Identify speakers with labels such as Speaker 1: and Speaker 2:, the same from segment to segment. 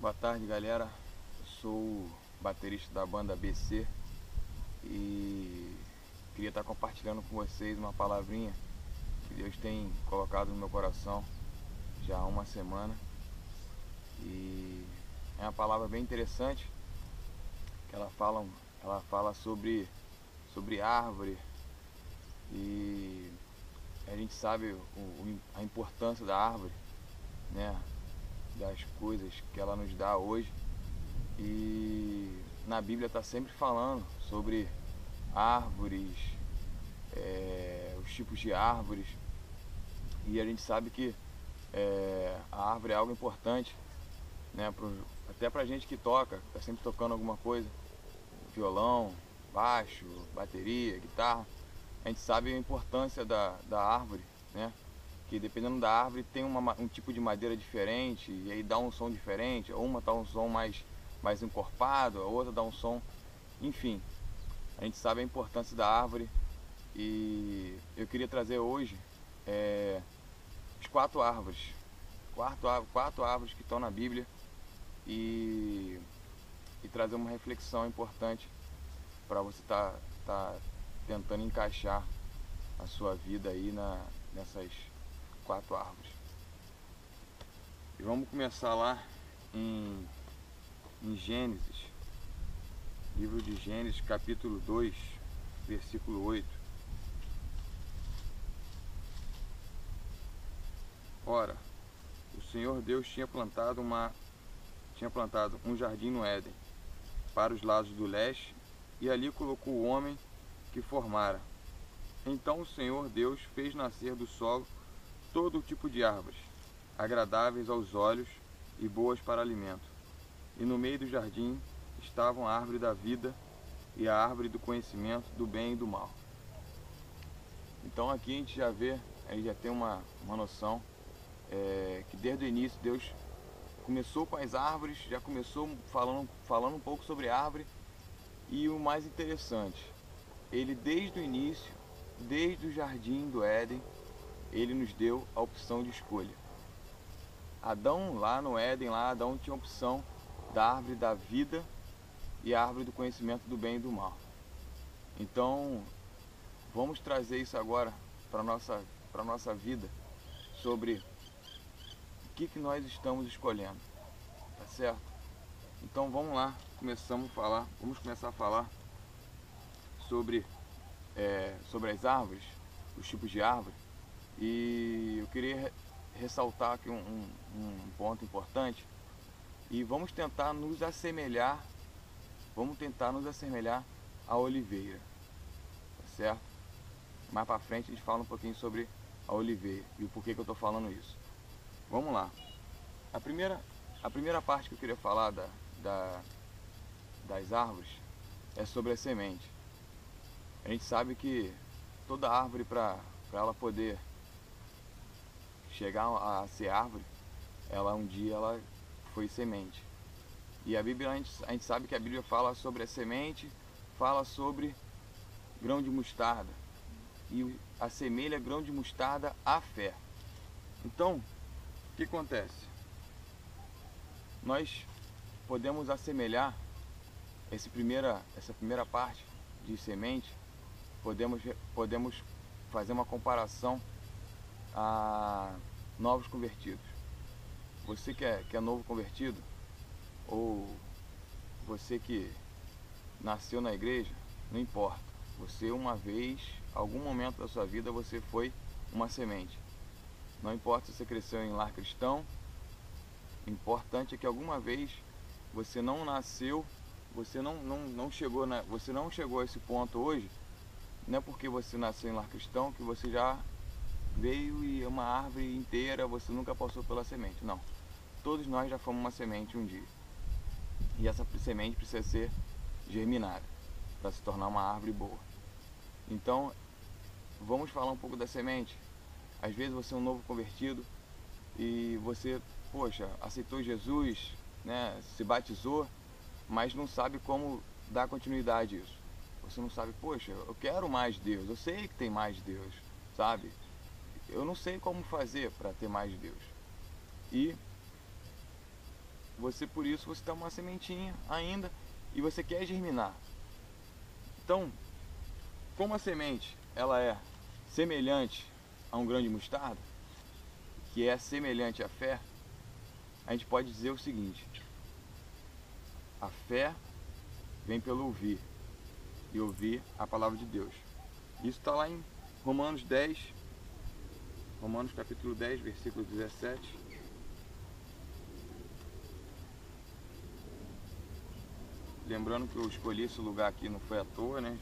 Speaker 1: Boa tarde, galera. Eu sou o baterista da banda ABC e queria estar compartilhando com vocês uma palavrinha que Deus tem colocado no meu coração já há uma semana. E é uma palavra bem interessante que ela fala sobre árvore, e a gente sabe a importância da árvore, né? Das coisas que ela nos dá hoje. E na Bíblia está sempre falando sobre árvores, os tipos de árvores, e a gente sabe que a árvore é algo importante, né? Até pra gente que toca, está sempre tocando alguma coisa, violão, baixo, bateria, guitarra, a gente sabe a importância da árvore, né? Que dependendo da árvore tem um tipo de madeira diferente, e aí dá um som diferente. Uma dá um som mais encorpado, a outra dá um som, enfim, a gente sabe a importância da árvore. E eu queria trazer hoje as quatro árvores que estão na Bíblia, e trazer uma reflexão importante para você tá tentando encaixar a sua vida aí nessas quatro árvores. E vamos começar lá em Gênesis, livro de Gênesis, capítulo 2, versículo 8. Ora, o Senhor Deus tinha plantado um jardim no Éden, para os lados do leste, e ali colocou o homem que formara. Então o Senhor Deus fez nascer do solo todo tipo de árvores, agradáveis aos olhos e boas para alimento. E no meio do jardim estavam a árvore da vida e a árvore do conhecimento do bem e do mal. Então aqui a gente já tem uma noção que desde o início Deus começou com as árvores, já começou falando um pouco sobre árvore. E o mais interessante, ele desde o início, desde o jardim do Éden, ele nos deu a opção de escolha. Adão, lá no Éden, Adão tinha a opção da árvore da vida e a árvore do conhecimento do bem e do mal. Então, vamos trazer isso agora para a nossa vida, sobre o que nós estamos escolhendo, tá certo? Então vamos lá, vamos começar a falar sobre as árvores, os tipos de árvore. E eu queria ressaltar aqui um ponto importante, e vamos tentar nos assemelhar à oliveira, tá certo? Mais para frente a gente fala um pouquinho sobre a oliveira e o porquê que eu estou falando isso. Vamos lá. A primeira parte que eu queria falar das árvores é sobre a semente. A gente sabe que toda árvore, para ela poder chegar a ser árvore, um dia ela foi semente. E a Bíblia, a gente sabe que a Bíblia fala sobre a semente, fala sobre grão de mostarda, e assemelha grão de mostarda à fé. Então, o que acontece? Nós podemos assemelhar essa primeira parte de semente, podemos fazer uma comparação a novos convertidos. Você que é novo convertido, ou você que nasceu na igreja, não importa. Você uma vez, algum momento da sua vida, você foi uma semente. Não importa se você cresceu em lar cristão, o importante é que alguma vez você não nasceu, você não chegou a esse ponto hoje. Não é porque você nasceu em lar cristão que você já veio e é uma árvore inteira, você nunca passou pela semente. Não. Todos nós já fomos uma semente um dia. E essa semente precisa ser germinada para se tornar uma árvore boa. Então, vamos falar um pouco da semente. Às vezes você é um novo convertido e você, aceitou Jesus, né, se batizou, mas não sabe como dar continuidade a isso. Você não sabe, eu quero mais Deus, eu sei que tem mais Deus, sabe? Eu não sei como fazer para ter mais Deus. E você por isso você tem uma sementinha ainda e você quer germinar. Então, como a semente ela é semelhante a um grão de mostarda, que é semelhante à fé, a gente pode dizer o seguinte: a fé vem pelo ouvir, e ouvir a palavra de Deus. Isso está lá em Romanos capítulo 10, versículo 17. Lembrando que eu escolhi esse lugar aqui não foi à toa, né?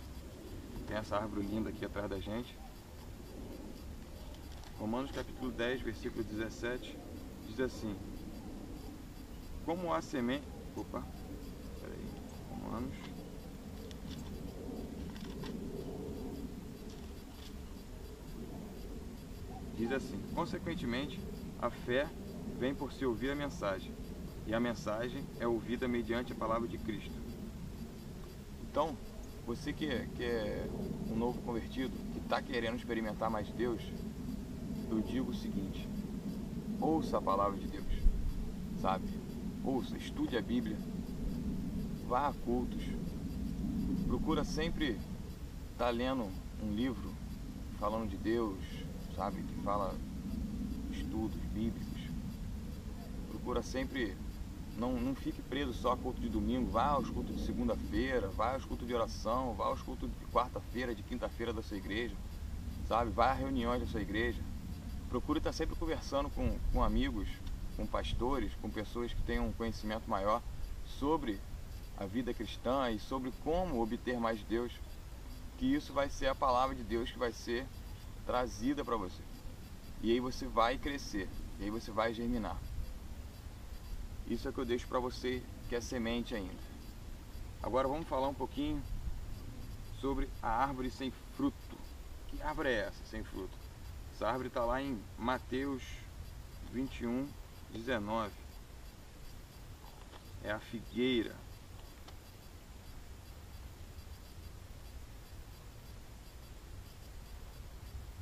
Speaker 1: Tem essa árvore linda aqui atrás da gente. Romanos capítulo 10, versículo 17, diz assim: como a semente... Romanos... diz assim: consequentemente, a fé vem por se ouvir a mensagem, e a mensagem é ouvida mediante a palavra de Cristo. Então, você que é um novo convertido, que está querendo experimentar mais Deus, eu digo o seguinte: ouça a palavra de Deus, sabe? Ouça, estude a Bíblia, vá a cultos, procura sempre estar lendo um livro falando de Deus, sabe? Que fala estudos bíblicos. Procura sempre, não fique preso só a culto de domingo, vá aos cultos de segunda-feira, vá aos cultos de oração, vá aos cultos de quarta-feira, de quinta-feira da sua igreja, sabe? Vá a reuniões da sua igreja. Procure estar sempre conversando com amigos, com pastores, com pessoas que tenham um conhecimento maior sobre a vida cristã e sobre como obter mais de Deus, que isso vai ser a palavra de Deus que vai ser trazida para você. E aí você vai crescer, e aí você vai germinar. Isso é o que eu deixo para você que é semente ainda. Agora vamos falar um pouquinho sobre a árvore sem fruto. Que árvore é essa sem fruto? Essa árvore está lá em Mateus 21, 19. É a figueira.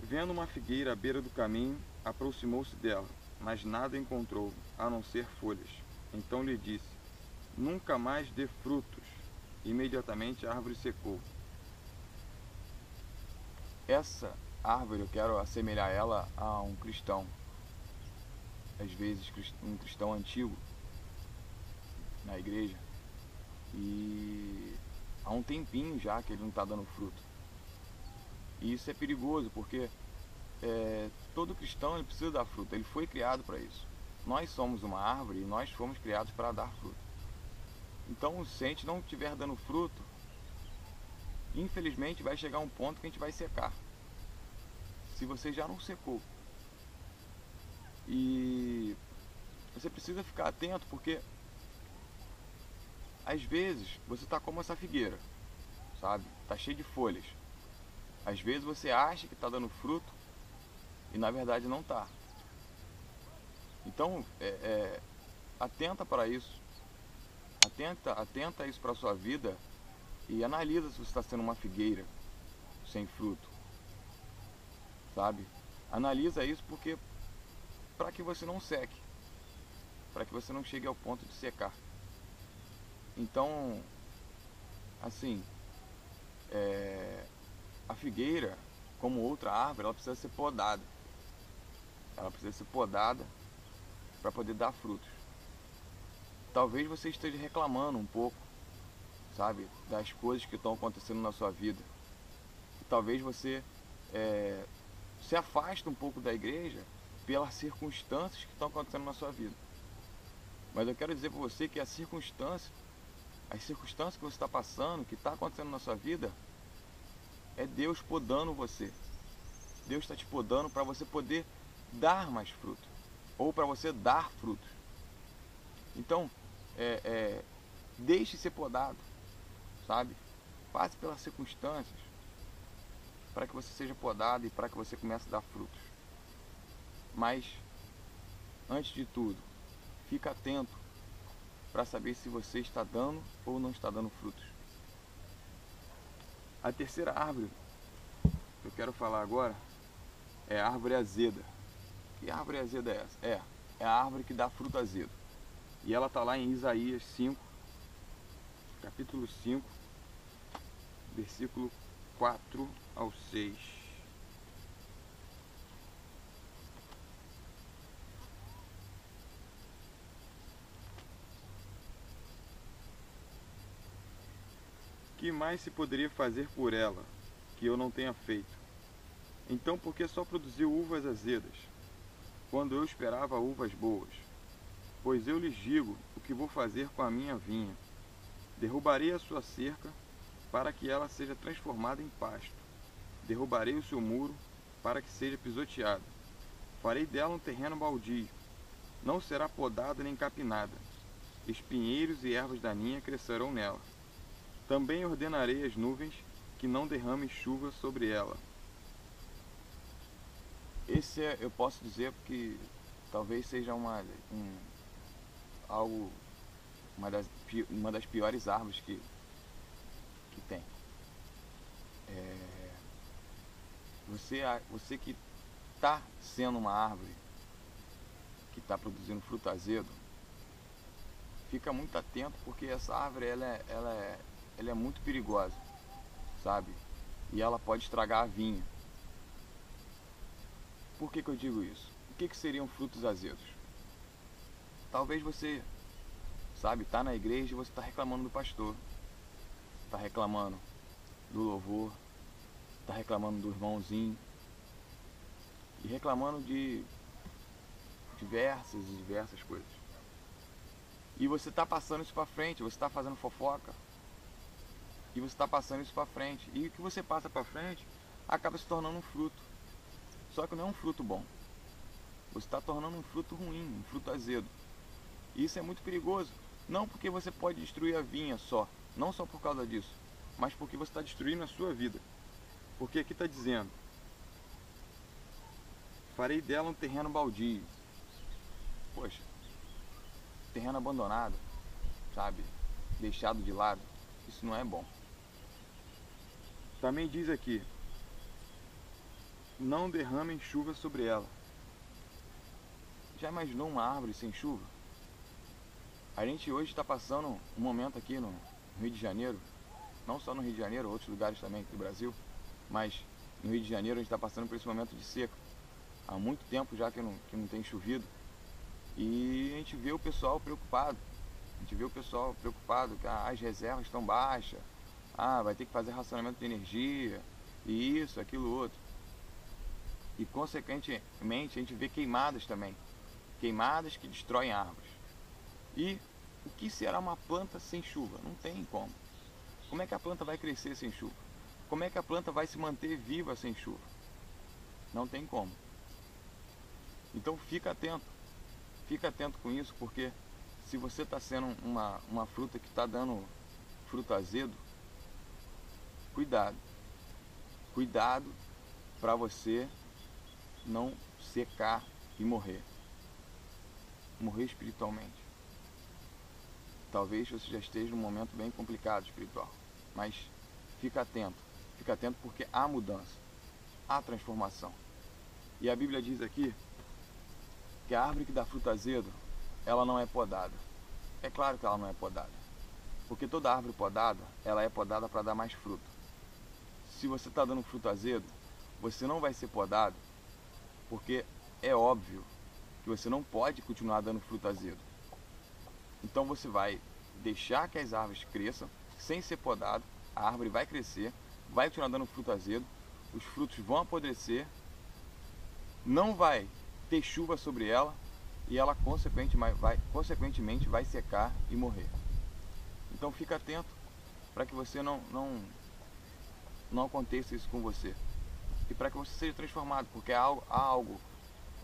Speaker 1: Vendo uma figueira à beira do caminho, aproximou-se dela, mas nada encontrou, a não ser folhas. Então lhe disse: nunca mais dê frutos. Imediatamente a árvore secou. Essa árvore eu quero assemelhar ela a um cristão. Às vezes um cristão antigo na igreja, e há um tempinho já que ele não está dando fruto. E isso é perigoso, porque todo cristão ele precisa dar fruto, ele foi criado para isso. Nós somos uma árvore e nós fomos criados para dar fruto. Então, se a gente não estiver dando fruto, infelizmente vai chegar um ponto que a gente vai secar. Se você já não secou. E você precisa ficar atento, porque às vezes você está como essa figueira, sabe? Está cheio de folhas. Às vezes você acha que está dando fruto e na verdade não está. Então, atenta para isso. Atenta isso para a sua vida e analisa se você está sendo uma figueira sem fruto, sabe? Analisa isso porque para que você não seque, para que você não chegue ao ponto de secar. Então, assim, a figueira, como outra árvore, ela precisa ser podada. Ela precisa ser podada para poder dar frutos. Talvez você esteja reclamando um pouco, sabe, das coisas que estão acontecendo na sua vida. E talvez você se afaste um pouco da igreja pelas circunstâncias que estão acontecendo na sua vida. Mas eu quero dizer para você que as circunstâncias que você está passando, que está acontecendo na sua vida, é Deus podando você. Deus está te podando para você poder dar mais fruto, ou para você dar frutos. Então, deixe ser podado, sabe? Passe pelas circunstâncias para que você seja podado e para que você comece a dar frutos. Mas, antes de tudo, fica atento para saber se você está dando ou não está dando frutos. A terceira árvore que eu quero falar agora é a árvore azeda. Que árvore azeda é essa? É a árvore que dá fruto azedo. E ela está lá em Isaías 5, capítulo 5, versículo 4 ao 6. Que mais se poderia fazer por ela, que eu não tenha feito? Então por que só produziu uvas azedas, quando eu esperava uvas boas? Pois eu lhes digo o que vou fazer com a minha vinha. Derrubarei a sua cerca, para que ela seja transformada em pasto. Derrubarei o seu muro, para que seja pisoteado. Farei dela um terreno baldio. Não será podada nem capinada. Espinheiros e ervas daninhas crescerão nela. Também ordenarei às nuvens que não derramem chuva sobre ela. Esse eu posso dizer que talvez seja uma das piores árvores que tem. Você que está sendo uma árvore que está produzindo fruto azedo, fica muito atento, porque essa árvore ela é muito perigosa, sabe? E ela pode estragar a vinha. Por que eu digo isso? O que seriam frutos azedos? Talvez você, sabe, está na igreja e você está reclamando do pastor, está reclamando do louvor, está reclamando do irmãozinho, e reclamando de diversas coisas. E você está passando isso para frente, você está fazendo fofoca, e você está passando isso para frente. E o que você passa para frente acaba se tornando um fruto. Só que não é um fruto bom. Você está tornando um fruto ruim, um fruto azedo. E isso é muito perigoso. Não porque você pode destruir a vinha só, não só por causa disso, mas porque você está destruindo a sua vida. Porque aqui está dizendo: farei dela um terreno baldio. Poxa, terreno abandonado, sabe? Deixado de lado. Isso não é bom. Também diz aqui: não derramem chuva sobre ela. Já imaginou uma árvore sem chuva? A gente hoje está passando um momento aqui no Rio de Janeiro, não só no Rio de Janeiro, outros lugares também do Brasil, mas no Rio de Janeiro a gente está passando por esse momento de seca. Há muito tempo já que não tem chovido. E a gente vê o pessoal preocupado. Que as reservas estão baixas. Vai ter que fazer racionamento de energia. E isso, aquilo, outro. E consequentemente a gente vê queimadas também. Queimadas que destroem árvores. E o que será uma planta sem chuva? Não tem como. Como é que a planta vai crescer sem chuva? Como é que a planta vai se manter viva sem chuva? Não tem como. Então fica atento com isso, porque se você está sendo uma fruta que está dando fruto azedo, cuidado para você não secar e morrer espiritualmente. Talvez você já esteja num momento bem complicado espiritual, mas fica atento porque há mudança, há transformação. E a Bíblia diz aqui que a árvore que dá fruto azedo, ela não é podada. É claro que ela não é podada, porque toda árvore podada, ela é podada para dar mais fruto. Se você está dando fruto azedo, você não vai ser podado, porque é óbvio que você não pode continuar dando fruto azedo. Então você vai deixar que as árvores cresçam sem ser podado, a árvore vai crescer, vai continuar dando fruto azedo, os frutos vão apodrecer, não vai ter chuva sobre ela e ela consequentemente vai secar e morrer. Então fica atento para que você não aconteça isso com você, e para que você seja transformado, porque há algo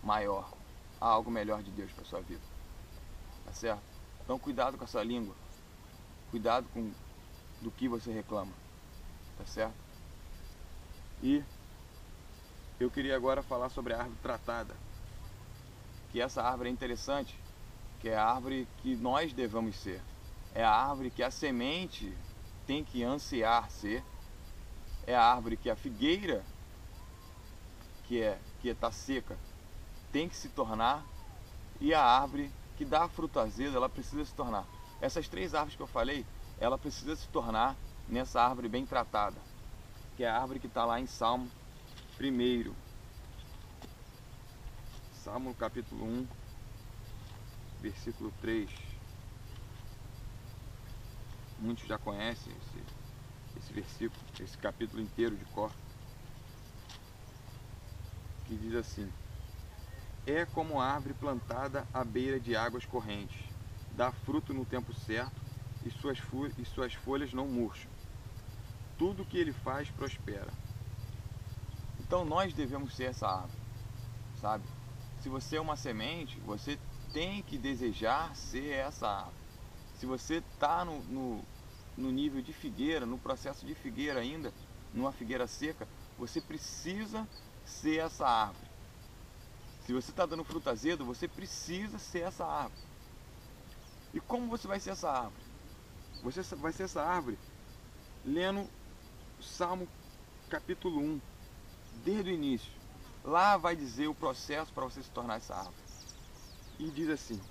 Speaker 1: maior, há algo melhor de Deus para a sua vida, tá certo? Então cuidado com a sua língua, cuidado com do que você reclama, tá certo? E eu queria agora falar sobre a árvore tratada, que essa árvore é interessante, que é a árvore que nós devemos ser, é a árvore que a semente tem que ansiar ser, é a árvore que a figueira que está seca tem que se tornar, e a árvore que dá fruto azedo, ela precisa se tornar. Essas 3 árvores que eu falei, ela precisa se tornar nessa árvore bem tratada, que é a árvore que está lá em Salmo 1. Salmo capítulo 1, versículo 3. Muitos já conhecem esse versículo, esse capítulo inteiro de cor, que diz assim: é como a árvore plantada à beira de águas correntes, dá fruto no tempo certo e suas folhas não murcham. Tudo que ele faz prospera. Então nós devemos ser essa árvore, sabe? Se você é uma semente, você tem que desejar ser essa árvore. Se você está no nível de figueira, no processo de figueira ainda, numa figueira seca, você precisa ser essa árvore. Se você está dando fruto azedo, você precisa ser essa árvore. E como você vai ser essa árvore? Você vai ser essa árvore lendo Salmo capítulo 1, desde o início. Lá vai dizer o processo para você se tornar essa árvore. E diz assim: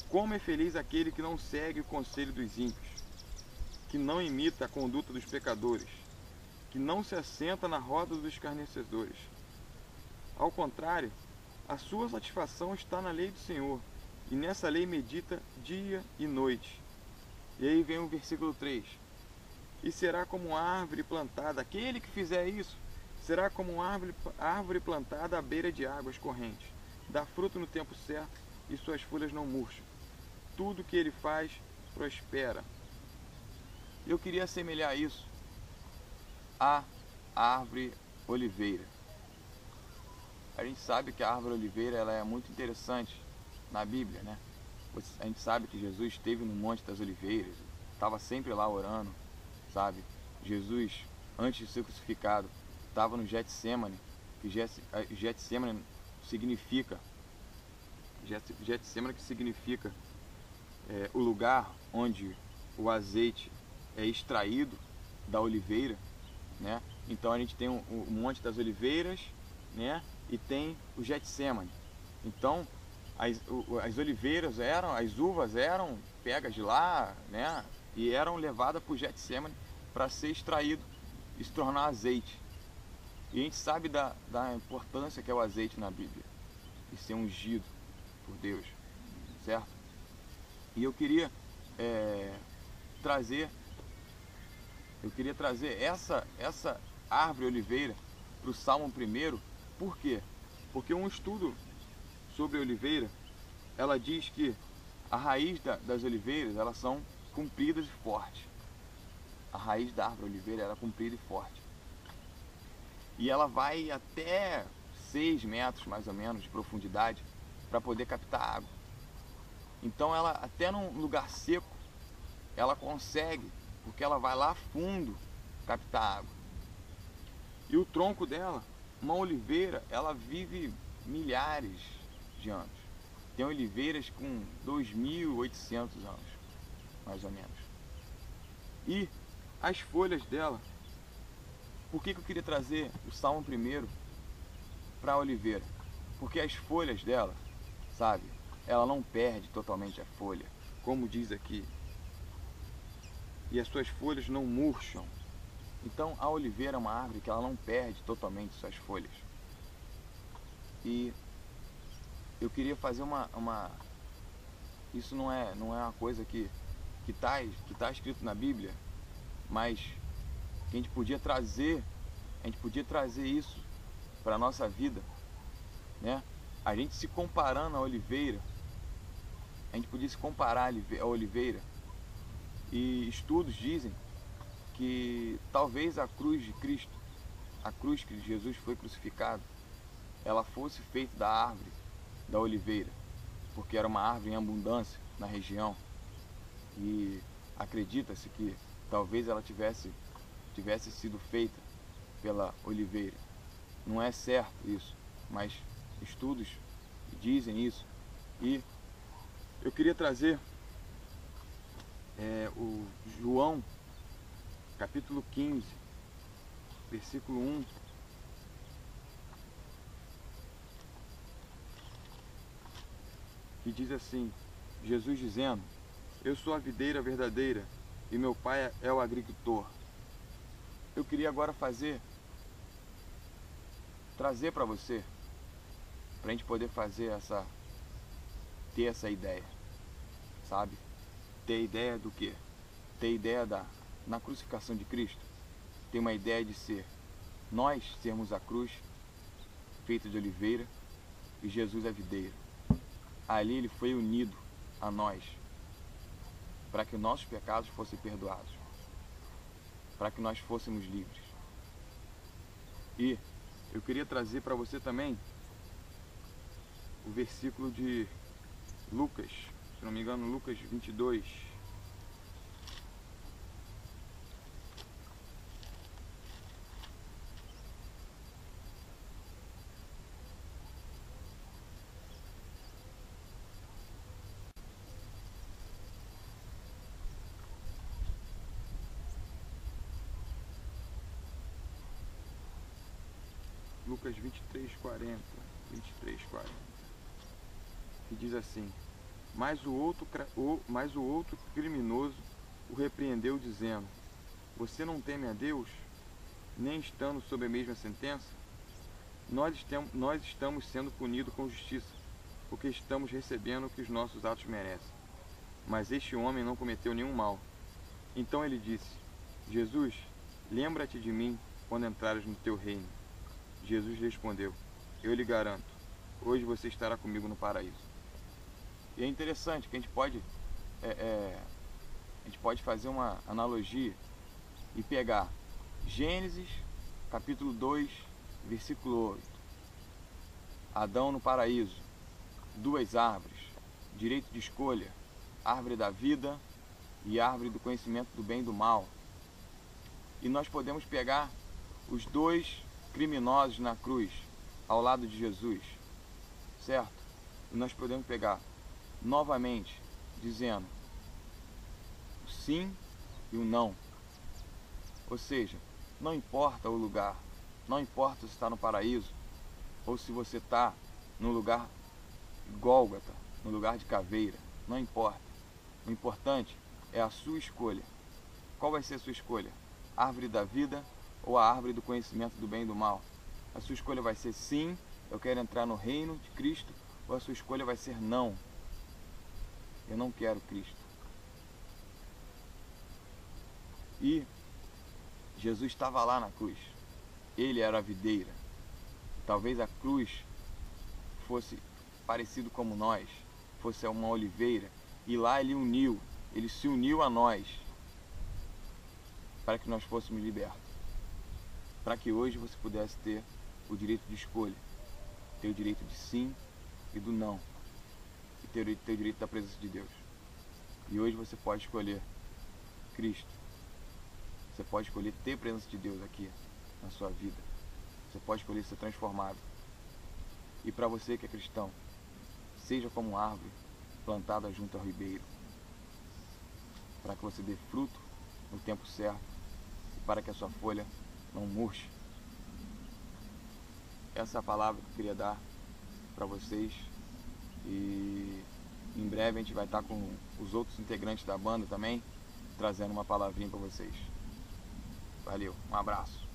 Speaker 1: como é feliz aquele que não segue o conselho dos ímpios, que não imita a conduta dos pecadores, que não se assenta na roda dos escarnecedores. Ao contrário, a sua satisfação está na lei do Senhor, e nessa lei medita dia e noite. E aí vem o versículo 3. E será como árvore plantada, aquele que fizer isso, será como árvore plantada à beira de águas correntes, dá fruto no tempo certo e suas folhas não murcham. Tudo que ele faz prospera. Eu queria assemelhar isso à árvore oliveira. A gente sabe que a árvore oliveira ela é muito interessante na Bíblia, né? A gente sabe que Jesus esteve no Monte das Oliveiras, estava sempre lá orando, sabe? Jesus, antes de ser crucificado, estava no Getsêmani, que Getsêmani significa o lugar onde o azeite é extraído da oliveira, né? Então a gente tem o Monte das Oliveiras, né? E tem o Getsêmani. Então as oliveiras as uvas eram pegas de lá, né? E eram levadas para o Getsêmani para ser extraído e se tornar azeite. E a gente sabe da importância que é o azeite na Bíblia, e ser ungido por Deus, certo? E eu queria trazer essa árvore oliveira para o Salmo 1. Por quê? Porque um estudo sobre a oliveira, ela diz que a raiz das oliveiras, elas são compridas e fortes. A raiz da árvore oliveira ela é comprida e forte. E ela vai até 6 metros mais ou menos de profundidade para poder captar água. Então ela até num lugar seco ela consegue, porque ela vai lá fundo captar água. E o tronco dela, uma oliveira, ela vive milhares de anos. Tem oliveiras com 2.800 anos, mais ou menos. E as folhas dela, por que eu queria trazer o Salmo 1 para a oliveira? Porque as folhas dela, sabe, ela não perde totalmente a folha, como diz aqui. E as suas folhas não murcham. Então a oliveira é uma árvore que ela não perde totalmente suas folhas. E eu queria fazer isso não é uma coisa que tá escrito na Bíblia, mas que a gente podia trazer isso para a nossa vida, né? A gente se comparando à oliveira, a gente podia se comparar à oliveira, e estudos dizem que talvez a cruz de Cristo, a cruz que Jesus foi crucificado, ela fosse feita da árvore da oliveira, porque era uma árvore em abundância na região, e acredita-se que talvez ela tivesse sido feita pela oliveira. Não é certo isso, mas estudos dizem isso. E eu queria trazer o João capítulo 15, versículo 1, que diz assim: Jesus dizendo: eu sou a videira verdadeira e meu pai é o agricultor. Eu queria agora trazer para você, para a gente poder ter essa ideia, sabe? Ter ideia do quê? Ter ideia na crucificação de Cristo, ter uma ideia de nós sermos a cruz feita de oliveira e Jesus é videira. Ali ele foi unido a nós, para que nossos pecados fossem perdoados, para que nós fôssemos livres. E eu queria trazer para você também o versículo de Lucas, se não me engano, Lucas 22. Lucas 23:40, que diz assim: mas o outro criminoso o repreendeu, dizendo: você não teme a Deus, nem estando sob a mesma sentença? Nós estamos sendo punidos com justiça, porque estamos recebendo o que os nossos atos merecem. Mas este homem não cometeu nenhum mal. Então ele disse: Jesus, lembra-te de mim quando entrares no teu reino. Jesus respondeu: eu lhe garanto, hoje você estará comigo no paraíso. E é interessante que a gente pode fazer uma analogia e pegar Gênesis capítulo 2, versículo 8. Adão no paraíso, duas árvores, direito de escolha, árvore da vida e árvore do conhecimento do bem e do mal. E nós podemos pegar os dois criminosos na cruz, ao lado de Jesus, certo? E nós podemos pegar novamente, dizendo o sim e o não. Ou seja, não importa o lugar, não importa se está no paraíso ou se você está no lugar de Gólgota, no lugar de caveira, não importa. O importante é a sua escolha. Qual vai ser a sua escolha? A árvore da vida ou a árvore do conhecimento do bem e do mal? A sua escolha vai ser sim, eu quero entrar no reino de Cristo, ou a sua escolha vai ser não, eu não quero Cristo. E Jesus estava lá na cruz, ele era a videira. Talvez a cruz fosse parecido como nós, fosse uma oliveira, e lá ele se uniu a nós, para que nós fôssemos libertos, para que hoje você pudesse ter o direito de escolha, ter o direito de sim e do não, e ter o direito da presença de Deus. E hoje você pode escolher Cristo, você pode escolher ter a presença de Deus aqui na sua vida, você pode escolher ser transformado. E para você que é cristão, seja como uma árvore plantada junto ao ribeiro, para que você dê fruto no tempo certo e para que a sua folha não murche. Essa é a palavra que eu queria dar para vocês, e em breve a gente vai estar com os outros integrantes da banda também, trazendo uma palavrinha para vocês. Valeu, um abraço.